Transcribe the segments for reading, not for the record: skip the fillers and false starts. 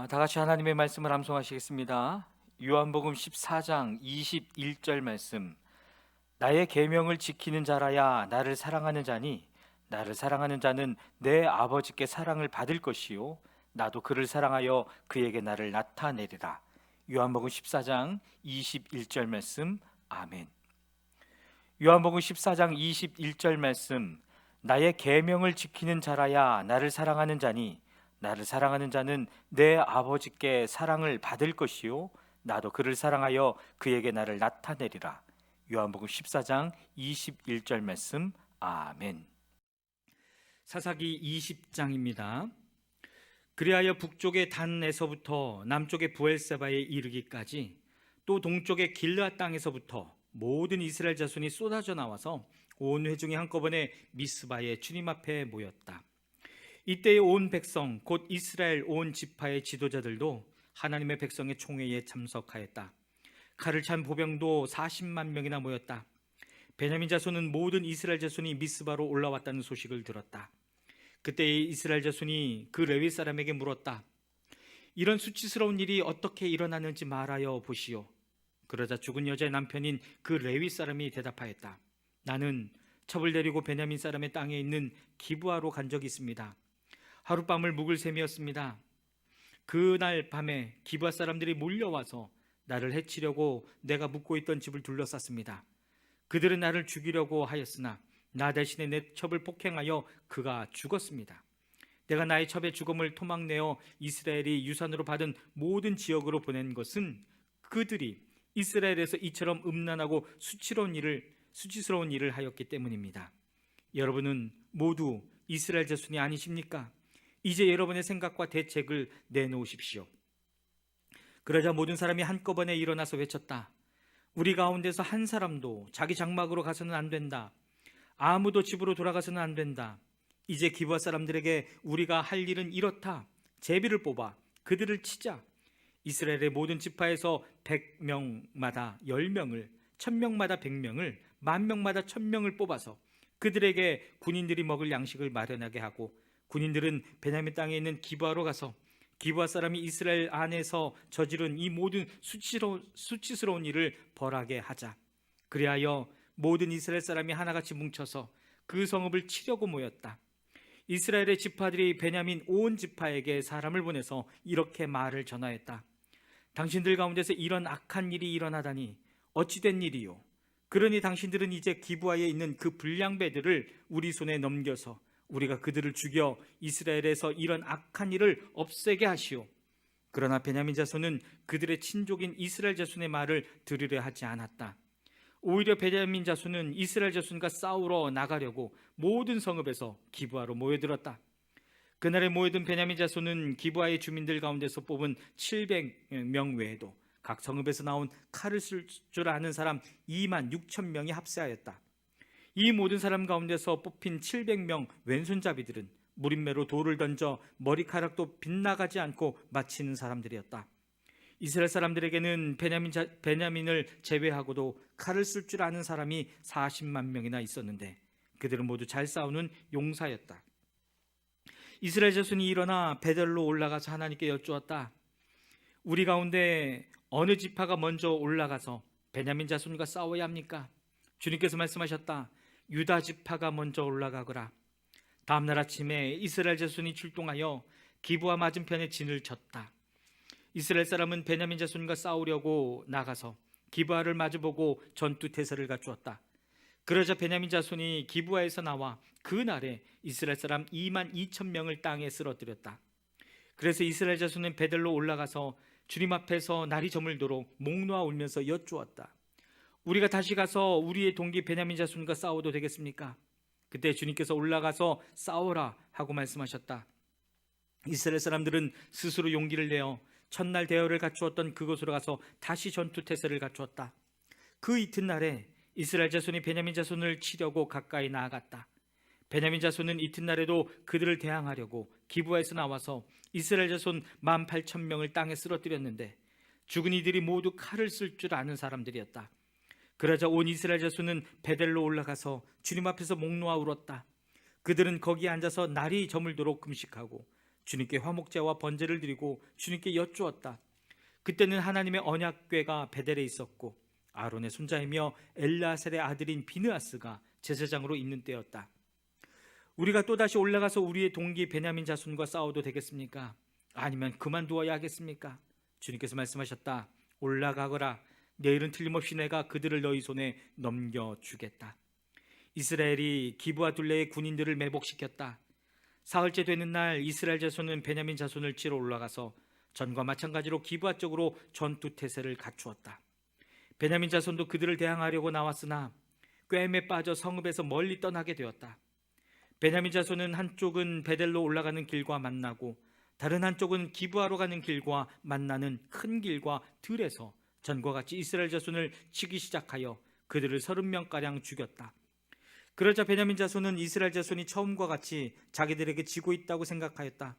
다 같이 하나님의 말씀을 암송하시겠습니다. 요한복음 14장 21절 말씀. 나의 계명을 지키는 자라야 나를 사랑하는 자니 나를 사랑하는 자는 내 아버지께 사랑을 받을 것이요 나도 그를 사랑하여 그에게 나를 나타내리라. 요한복음 14장 21절 말씀. 아멘. 요한복음 14장 21절 말씀. 나의 계명을 지키는 자라야 나를 사랑하는 자니 나를 사랑하는 자는 내 아버지께 사랑을 받을 것이요 나도 그를 사랑하여 그에게 나를 나타내리라. 요한복음 14장 21절 말씀. 아멘. 사사기 20장입니다. 그리하여 북쪽의 단에서부터 남쪽의 부엘세바에 이르기까지 또 동쪽의 길르앗 땅에서부터 모든 이스라엘 자손이 쏟아져 나와서 온 회중이 한꺼번에 미스바의 주님 앞에 모였다. 이때의 온 백성 곧 이스라엘 온 지파의 지도자들도 하나님의 백성의 총회에 참석하였다. 칼을 찬 보병도 40만 명이나 모였다. 베냐민 자손은 모든 이스라엘 자손이 미스바로 올라왔다는 소식을 들었다. 그때 이스라엘 자손이 그 레위 사람에게 물었다. 이런 수치스러운 일이 어떻게 일어나는지 말하여 보시오. 그러자 죽은 여자의 남편인 그 레위 사람이 대답하였다. 나는 첩을 내리고 베냐민 사람의 땅에 있는 기브아로 간 적이 있습니다. 하룻밤을 묵을 셈이었습니다. 그날 밤에 기브아 사람들이 몰려와서 나를 해치려고 내가 묵고 있던 집을 둘러쌌습니다. 그들은 나를 죽이려고 하였으나 나 대신에 내 첩을 폭행하여 그가 죽었습니다. 내가 나의 첩의 죽음을 토막내어 이스라엘이 유산으로 받은 모든 지역으로 보낸 것은 그들이 이스라엘에서 이처럼 음란하고 수치스러운 일을 하였기 때문입니다. 여러분은 모두 이스라엘 자손이 아니십니까? 이제 여러분의 생각과 대책을 내놓으십시오. 그러자 모든 사람이 한꺼번에 일어나서 외쳤다. 우리 가운데서 한 사람도 자기 장막으로 가서는 안 된다. 아무도 집으로 돌아가서는 안 된다. 이제 기브아 사람들에게 우리가 할 일은 이렇다. 제비를 뽑아 그들을 치자. 이스라엘의 모든 지파에서 100명마다 10명을, 1000명마다 100명을, 10,000명마다 1000명을 뽑아서 그들에게 군인들이 먹을 양식을 마련하게 하고 군인들은 베냐민 땅에 있는 기브아로 가서 기브아 사람이 이스라엘 안에서 저지른 이 모든 수치스러운 일을 벌하게 하자. 그리하여 모든 이스라엘 사람이 하나같이 뭉쳐서 그 성읍을 치려고 모였다. 이스라엘의 지파들이 베냐민 온 지파에게 사람을 보내서 이렇게 말을 전하였다. 당신들 가운데서 이런 악한 일이 일어나다니 어찌된 일이요? 그러니 당신들은 이제 기브아에 있는 그 불량배들을 우리 손에 넘겨서 우리가 그들을 죽여 이스라엘에서 이런 악한 일을 없애게 하시오. 그러나 베냐민 자손은 그들의 친족인 이스라엘 자손의 말을 들으려 하지 않았다. 오히려 베냐민 자손은 이스라엘 자손과 싸우러 나가려고 모든 성읍에서 기브아로 모여들었다. 그날에 모여든 베냐민 자손은 기브아의 주민들 가운데서 뽑은 700명 외에도 각 성읍에서 나온 칼을 쓸 줄 아는 사람 26,000명이 합세하였다. 이 모든 사람 가운데서 뽑힌 700명 왼손잡이들은 무림매로 돌을 던져 머리카락도 빗나가지 않고 마치는 사람들이었다. 이스라엘 사람들에게는 베냐민을 제외하고도 칼을 쓸 줄 아는 사람이 40만 명이나 있었는데 그들은 모두 잘 싸우는 용사였다. 이스라엘 자손이 일어나 베델로 올라가서 하나님께 여쭈었다. 우리 가운데 어느 지파가 먼저 올라가서 베냐민 자손과 싸워야 합니까? 주님께서 말씀하셨다. 유다 지파가 먼저 올라가거라. 다음날 아침에 이스라엘 자손이 출동하여 기브아 맞은편에 진을 쳤다. 이스라엘 사람은 베냐민 자손과 싸우려고 나가서 기브아를 마주보고 전투 태세를 갖추었다. 그러자 베냐민 자손이 기브아에서 나와 그날에 이스라엘 사람 22,000명을 땅에 쓰러뜨렸다. 그래서 이스라엘 자손은 베델로 올라가서 주님 앞에서 날이 저물도록 목 놓아 울면서 여쭈었다. 우리가 다시 가서 우리의 동기 베냐민 자손과 싸워도 되겠습니까? 그때 주님께서 올라가서 싸워라 하고 말씀하셨다. 이스라엘 사람들은 스스로 용기를 내어 첫날 대열을 갖추었던 그곳으로 가서 다시 전투 태세를 갖추었다. 그 이튿날에 이스라엘 자손이 베냐민 자손을 치려고 가까이 나아갔다. 베냐민 자손은 이튿날에도 그들을 대항하려고 기브아에서 나와서 이스라엘 자손 18,000명을 땅에 쓰러뜨렸는데 죽은 이들이 모두 칼을 쓸 줄 아는 사람들이었다. 그러자 온 이스라엘 자손은 베델로 올라가서 주님 앞에서 목 놓아 울었다. 그들은 거기에 앉아서 날이 저물도록 금식하고 주님께 화목제와 번제를 드리고 주님께 여쭈었다. 그때는 하나님의 언약궤가 베델에 있었고 아론의 손자이며 엘라셀의 아들인 비느하스가 제사장으로 있는 때였다. 우리가 또다시 올라가서 우리의 동기 베냐민 자손과 싸워도 되겠습니까? 아니면 그만두어야 하겠습니까? 주님께서 말씀하셨다. 올라가거라. 내일은 틀림없이 내가 그들을 너희 손에 넘겨주겠다. 이스라엘이 기브와 둘레의 군인들을 매복시켰다. 사흘째 되는 날 이스라엘 자손은 베냐민 자손을 치러 올라가서 전과 마찬가지로 기브아 쪽으로 전투 태세를 갖추었다. 베냐민 자손도 그들을 대항하려고 나왔으나 꿰매 빠져 성읍에서 멀리 떠나게 되었다. 베냐민 자손은 한쪽은 베델로 올라가는 길과 만나고 다른 한쪽은 기브아로 가는 길과 만나는 큰 길과 들에서 전과 같이 이스라엘 자손을 치기 시작하여 그들을 30명가량 죽였다. 그러자 베냐민 자손은 이스라엘 자손이 처음과 같이 자기들에게 지고 있다고 생각하였다.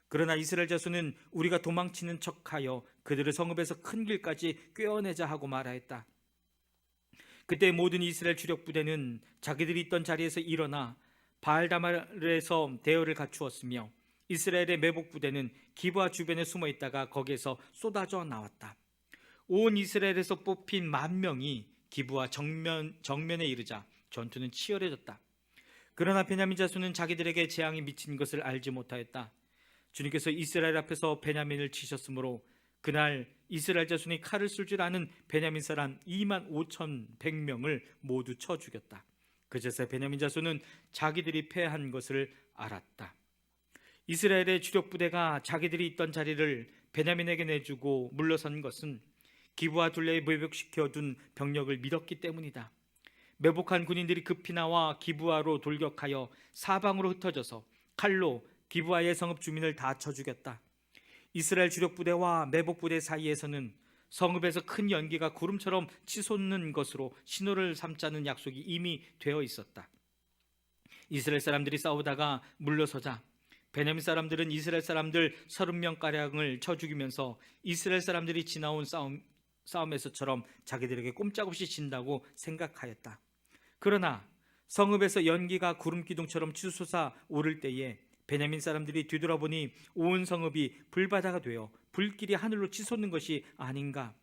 그러나 이스라엘 자손은 우리가 도망치는 척하여 그들을 성읍에서 큰 길까지 꿰어내자 하고 말하였다. 그때 모든 이스라엘 주력 부대는 자기들이 있던 자리에서 일어나 바알다말에서 대열을 갖추었으며 이스라엘의 매복 부대는 기브아 주변에 숨어 있다가 거기에서 쏟아져 나왔다. 온 이스라엘에서 뽑힌 10,000명이 기브아 정면에 이르자 전투는 치열해졌다. 그러나 베냐민 자손은 자기들에게 재앙이 미친 것을 알지 못하였다. 주님께서 이스라엘 앞에서 베냐민을 치셨으므로 그날 이스라엘 자손이 칼을 쓸 줄 아는 베냐민 사람 25,100명을 모두 쳐 죽였다. 그제서 베냐민 자손은 자기들이 패한 것을 알았다. 이스라엘의 주력 부대가 자기들이 있던 자리를 베냐민에게 내주고 물러선 것은 기브아 둘레에 매복시켜둔 병력을 믿었기 때문이다. 매복한 군인들이 급히 나와 기브아로 돌격하여 사방으로 흩어져서 칼로 기브아의 성읍 주민을 다 쳐 죽였다. 이스라엘 주력 부대와 매복 부대 사이에서는 성읍에서 큰 연기가 구름처럼 치솟는 것으로 신호를 삼자는 약속이 이미 되어 있었다. 이스라엘 사람들이 싸우다가 물러서자 베냐민 사람들은 이스라엘 사람들 30명가량을 쳐 죽이면서 이스라엘 사람들이 지나온 싸움에서처럼 자기들에게 꼼짝없이 진다고 생각하였다. 그러나 성읍에서 연기가 구름 기둥처럼 치솟아 오를 때에 베냐민 사람들이 뒤돌아보니 온 성읍이 불바다가 되어 불길이 하늘로 치솟는 것이 아닌가.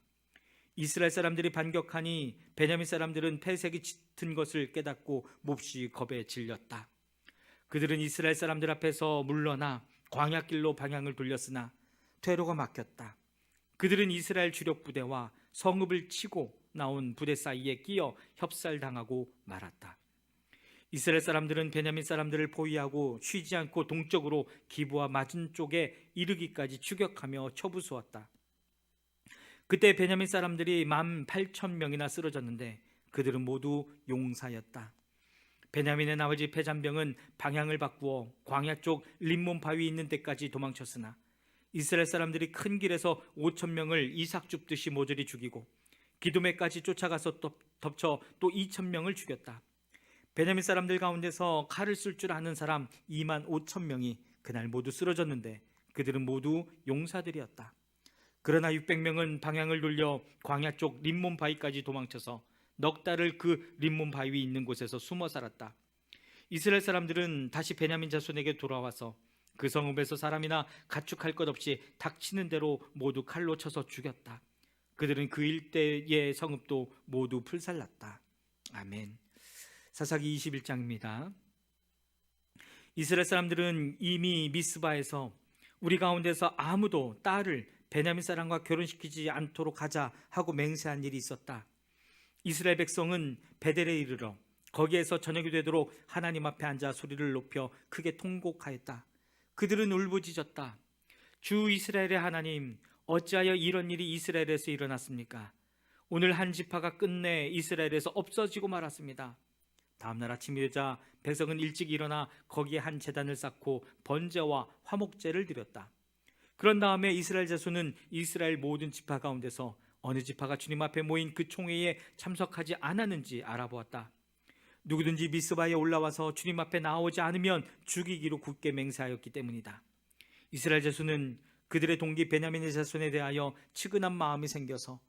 이스라엘 사람들이 반격하니 베냐민 사람들은 패색이 짙은 것을 깨닫고 몹시 겁에 질렸다. 그들은 이스라엘 사람들 앞에서 물러나 광야길로 방향을 돌렸으나 퇴로가 막혔다. 그들은 이스라엘 주력 부대와 성읍을 치고 나온 부대 사이에 끼어 협살당하고 말았다. 이스라엘 사람들은 베냐민 사람들을 포위하고 쉬지 않고 동쪽으로 기브아 맞은 쪽에 이르기까지 추격하며 쳐부수었다. 그때 베냐민 사람들이 18,000명이나 쓰러졌는데 그들은 모두 용사였다. 베냐민의 나머지 패잔병은 방향을 바꾸어 광야 쪽 림몬 바위 있는 데까지 도망쳤으나 이스라엘 사람들이 큰 길에서 5,000명을 이삭 줍듯이 모조리 죽이고 기도메까지 쫓아가서 덮쳐 또 2,000명을 죽였다. 베냐민 사람들 가운데서 칼을 쓸 줄 아는 사람 25,000명이 그날 모두 쓰러졌는데 그들은 모두 용사들이었다. 그러나 600명은 방향을 돌려 광야 쪽 림몬 바위까지 도망쳐서 넉 달을 그 림몬 바위 있는 곳에서 숨어 살았다. 이스라엘 사람들은 다시 베냐민 자손에게 돌아와서 그 성읍에서 사람이나 가축할 것 없이 닥치는 대로 모두 칼로 쳐서 죽였다. 그들은 그 일대의 성읍도 모두 불살랐다. 아멘. 사사기 21장입니다. 이스라엘 사람들은 이미 미스바에서 우리 가운데서 아무도 딸을 베냐민 사람과 결혼시키지 않도록 하자 하고 맹세한 일이 있었다. 이스라엘 백성은 베델에 이르러 거기에서 저녁이 되도록 하나님 앞에 앉아 소리를 높여 크게 통곡하였다. 그들은 울부짖었다. 주 이스라엘의 하나님, 어찌하여 이런 일이 이스라엘에서 일어났습니까? 오늘 한 지파가 끝내 이스라엘에서 없어지고 말았습니다. 다음날 아침이 되자 백성은 일찍 일어나 거기에 한 제단을 쌓고 번제와 화목제를 드렸다. 그런 다음에 이스라엘 자손은 이스라엘 모든 지파 가운데서 어느 지파가 주님 앞에 모인 그 총회에 참석하지 않았는지 알아보았다. 누구든지 미스바에 올라와서 주님 앞에 나오지 않으면 죽이기로 굳게 맹세하였기 때문이다. 이스라엘 자손은 그들의 동기 베냐민의 자손에 대하여 측은한 마음이 생겨서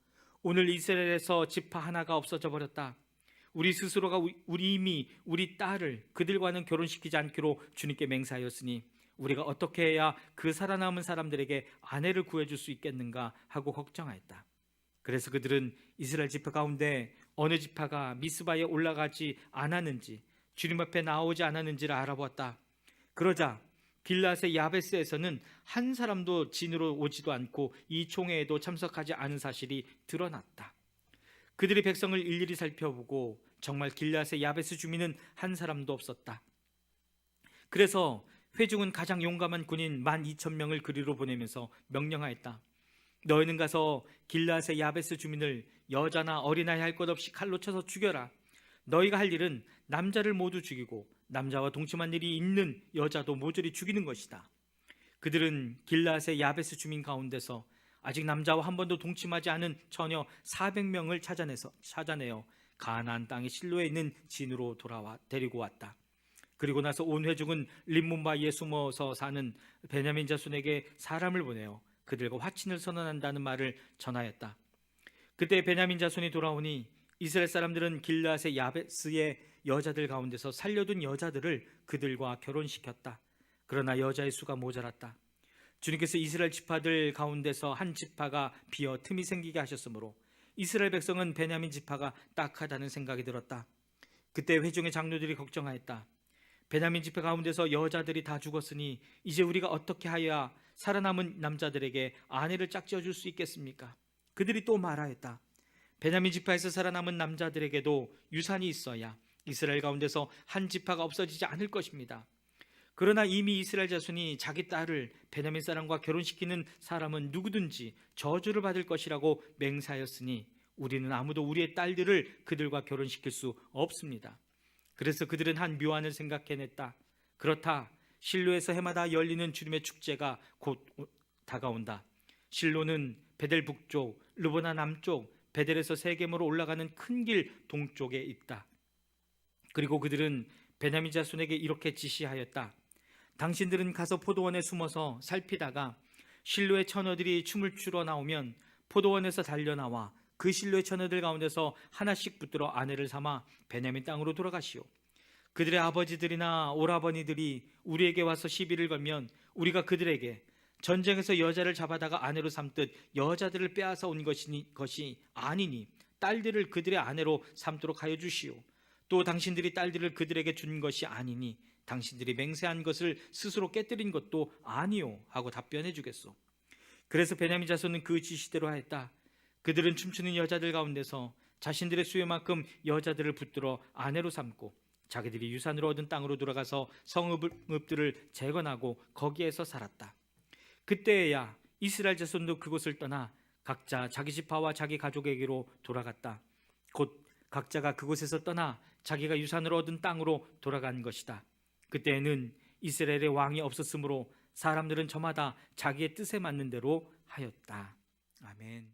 오늘 이스라엘에서 지파 하나가 없어져 버렸다. 우리 스스로가 우리 딸을 그들과는 결혼시키지 않기로 주님께 맹세하였으니 우리가 어떻게 해야 그 살아남은 사람들에게 아내를 구해줄 수 있겠는가 하고 걱정하였다. 그래서 그들은 이스라엘 지파 가운데 어느 지파가 미스바에 올라가지 않았는지, 주님 앞에 나오지 않았는지를 알아보았다. 그러자 길앗의 야베스에서는 한 사람도 진으로 오지도 않고 이 총회에도 참석하지 않은 사실이 드러났다. 그들이 백성을 일일이 살펴보고 정말 길앗의 야베스 주민은 한 사람도 없었다. 그래서 회중은 가장 용감한 군인 12,000명을 그리로 보내면서 명령하였다. 너희는 가서 길앗의 야베스 주민을 여자나 어린아이 할 것 없이 칼로 쳐서 죽여라. 너희가 할 일은 남자를 모두 죽이고 남자와 동침한 일이 있는 여자도 모조리 죽이는 것이다. 그들은 길앗의 야베스 주민 가운데서 아직 남자와 한 번도 동침하지 않은 처녀 400명을 찾아내어 가나안 땅의 실로에 있는 진으로 데리고 왔다. 그리고 나서 온 회중은 림몬바위에 숨어서 사는 베냐민 자손에게 사람을 보내어 그들과 화친을 선언한다는 말을 전하였다. 그때 베냐민 자손이 돌아오니 이스라엘 사람들은 길앗의 야베스의 여자들 가운데서 살려둔 여자들을 그들과 결혼시켰다. 그러나 여자의 수가 모자랐다. 주님께서 이스라엘 지파들 가운데서 한 지파가 비어 틈이 생기게 하셨으므로 이스라엘 백성은 베냐민 지파가 딱하다는 생각이 들었다. 그때 회중의 장로들이 걱정하였다. 베냐민 지파 가운데서 여자들이 다 죽었으니 이제 우리가 어떻게 하여야 살아남은 남자들에게 아내를 짝지어 줄 수 있겠습니까? 그들이 또 말하였다. 베냐민 지파에서 살아남은 남자들에게도 유산이 있어야 이스라엘 가운데서 한 지파가 없어지지 않을 것입니다. 그러나 이미 이스라엘 자손이 자기 딸을 베냐민 사람과 결혼시키는 사람은 누구든지 저주를 받을 것이라고 맹세하였으니 우리는 아무도 우리의 딸들을 그들과 결혼시킬 수 없습니다. 그래서 그들은 한 묘안을 생각해냈다. 그렇다. 실로에서 해마다 열리는 주님의 축제가 곧 다가온다. 실로는 베델 북쪽, 르보나 남쪽, 베델에서 세겜으로 올라가는 큰 길 동쪽에 있다. 그리고 그들은 베냐민 자손에게 이렇게 지시하였다. 당신들은 가서 포도원에 숨어서 살피다가 실로의 처녀들이 춤을 추러 나오면 포도원에서 달려나와 그 실로의 처녀들 가운데서 하나씩 붙들어 아내를 삼아 베냐민 땅으로 돌아가시오. 그들의 아버지들이나 오라버니들이 우리에게 와서 시비를 걸면 우리가 그들에게 전쟁에서 여자를 잡아다가 아내로 삼듯 여자들을 빼앗아 온 것이 아니니 딸들을 그들의 아내로 삼도록 하여 주시오. 또 당신들이 딸들을 그들에게 준 것이 아니니 당신들이 맹세한 것을 스스로 깨뜨린 것도 아니오 하고 답변해 주겠소. 그래서 베냐민 자손은 그 지시대로 하였다. 그들은 춤추는 여자들 가운데서 자신들의 수요만큼 여자들을 붙들어 아내로 삼고 자기들이 유산으로 얻은 땅으로 돌아가서 성읍들을 재건하고 거기에서 살았다. 그때에야 이스라엘 자손도 그곳을 떠나 각자 자기 지파와 자기 가족에게로 돌아갔다. 곧 각자가 그곳에서 떠나 자기가 유산으로 얻은 땅으로 돌아간 것이다. 그때에는 이스라엘의 왕이 없었으므로 사람들은 저마다 자기의 뜻에 맞는 대로 하였다. 아멘.